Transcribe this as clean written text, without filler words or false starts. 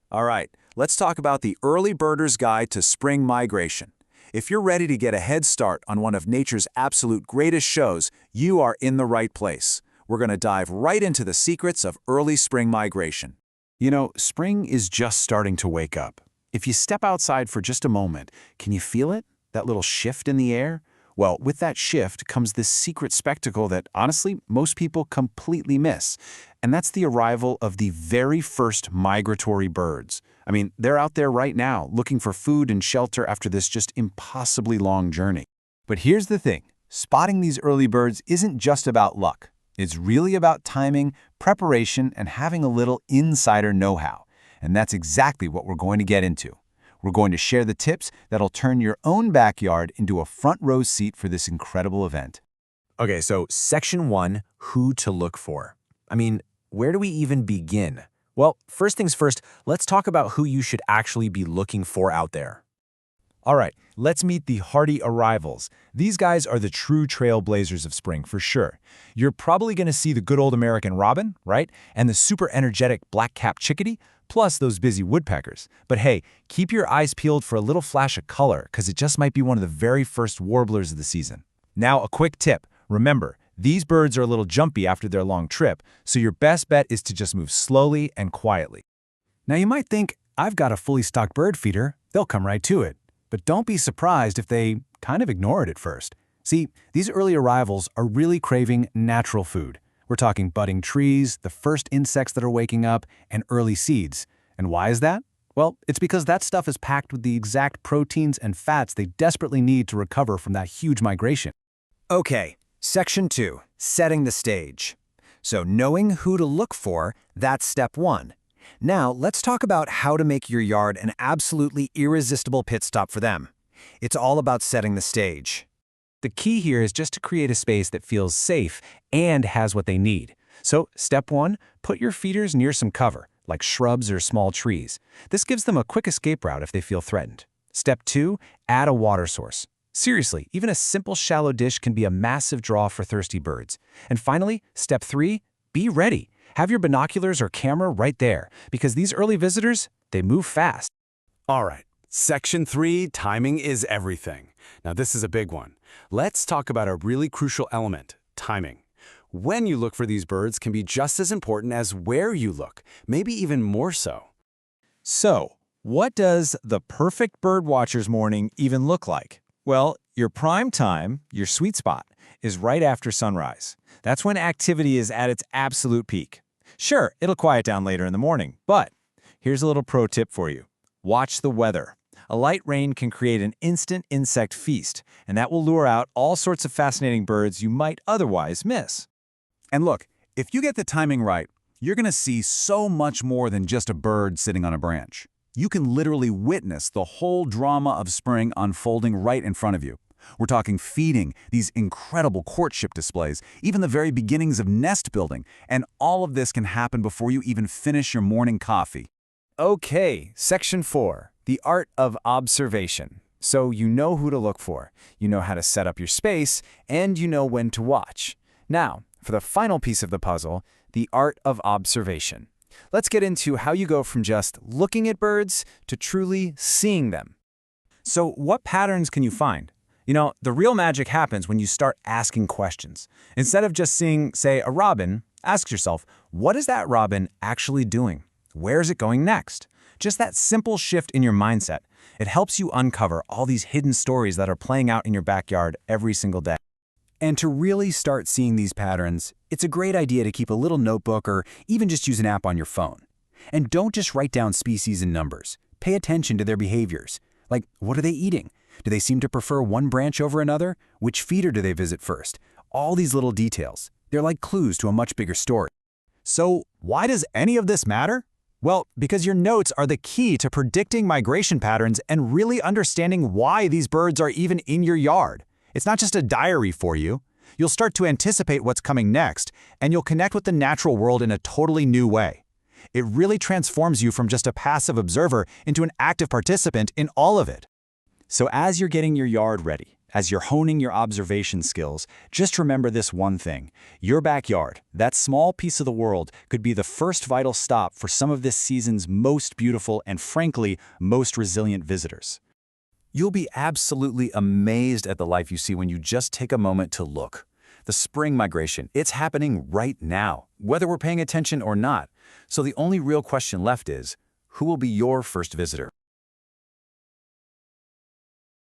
All right, let's talk about the Early Birder's Guide to Spring Migration. If you're ready to get a head start on one of nature's absolute greatest shows, you are in the right place. We're going to dive right into the secrets of early spring migration. You know, spring is just starting to wake up. If you step outside for just a moment, can you feel it? That little shift in the air? Well, with that shift comes this secret spectacle that, honestly, most people completely miss. And that's the arrival of the very first migratory birds. I mean, they're out there right now, looking for food and shelter after this just impossibly long journey. But here's the thing. Spotting these early birds isn't just about luck. It's really about timing, preparation, and having a little insider know-how. And that's exactly what we're going to get into. We're going to share the tips that'll turn your own backyard into a front row seat for this incredible event. Okay, so Section 1, who to look for. I mean, where do we even begin? Well, first things first, let's talk about who you should actually be looking for out there. All right, let's meet the hardy arrivals. These guys are the true trailblazers of spring, for sure. You're probably going to see the good old American robin, right? And the super energetic black-capped chickadee, plus those busy woodpeckers. But hey, keep your eyes peeled for a little flash of color, because it just might be one of the very first warblers of the season. Now, a quick tip. Remember, these birds are a little jumpy after their long trip, so your best bet is to just move slowly and quietly. Now, you might think, I've got a fully stocked bird feeder. They'll come right to it. But don't be surprised if they kind of ignore it at first. See, these early arrivals are really craving natural food. We're talking budding trees, the first insects that are waking up, and early seeds. And why is that? Well, it's because that stuff is packed with the exact proteins and fats they desperately need to recover from that huge migration. Okay, Section 2, setting the stage. So knowing who to look for, that's step 1. Now, let's talk about how to make your yard an absolutely irresistible pit stop for them. It's all about setting the stage. The key here is just to create a space that feels safe and has what they need. So, step 1, put your feeders near some cover, like shrubs or small trees. This gives them a quick escape route if they feel threatened. Step 2, add a water source. Seriously, even a simple shallow dish can be a massive draw for thirsty birds. And finally, step 3, be ready. Have your binoculars or camera right there, because these early visitors, they move fast. All right, Section 3, timing is everything. Now this is a big one. Let's talk about a really crucial element, timing. When you look for these birds can be just as important as where you look, maybe even more so. So, what does the perfect birdwatcher's morning even look like? Well, your prime time, your sweet spot, is right after sunrise. That's when activity is at its absolute peak. Sure, it'll quiet down later in the morning, but here's a little pro tip for you. Watch the weather. A light rain can create an instant insect feast, and that will lure out all sorts of fascinating birds you might otherwise miss. And look, if you get the timing right, you're going to see so much more than just a bird sitting on a branch. You can literally witness the whole drama of spring unfolding right in front of you. We're talking feeding, these incredible courtship displays, even the very beginnings of nest building, and all of this can happen before you even finish your morning coffee. Okay, Section 4, the art of observation. So you know who to look for, you know how to set up your space, and you know when to watch. Now, for the final piece of the puzzle, the art of observation. Let's get into how you go from just looking at birds to truly seeing them. So, what patterns can you find? You know, the real magic happens when you start asking questions. Instead of just seeing, say, a robin, ask yourself, what is that robin actually doing? Where is it going next? Just that simple shift in your mindset. It helps you uncover all these hidden stories that are playing out in your backyard every single day. And to really start seeing these patterns, it's a great idea to keep a little notebook or even just use an app on your phone. And don't just write down species and numbers. Pay attention to their behaviors. Like, what are they eating? Do they seem to prefer one branch over another? Which feeder do they visit first? All these little details. They're like clues to a much bigger story. So, why does any of this matter? Well, because your notes are the key to predicting migration patterns and really understanding why these birds are even in your yard. It's not just a diary for you. You'll start to anticipate what's coming next, and you'll connect with the natural world in a totally new way. It really transforms you from just a passive observer into an active participant in all of it. So as you're getting your yard ready, As you're honing your observation skills, just remember this one thing. Your backyard, that small piece of the world, could be the first vital stop for some of this season's most beautiful and, frankly, most resilient visitors. You'll be absolutely amazed at the life you see when you just take a moment to look. The spring migration, it's happening right now, whether we're paying attention or not. So the only real question left is, who will be your first visitor?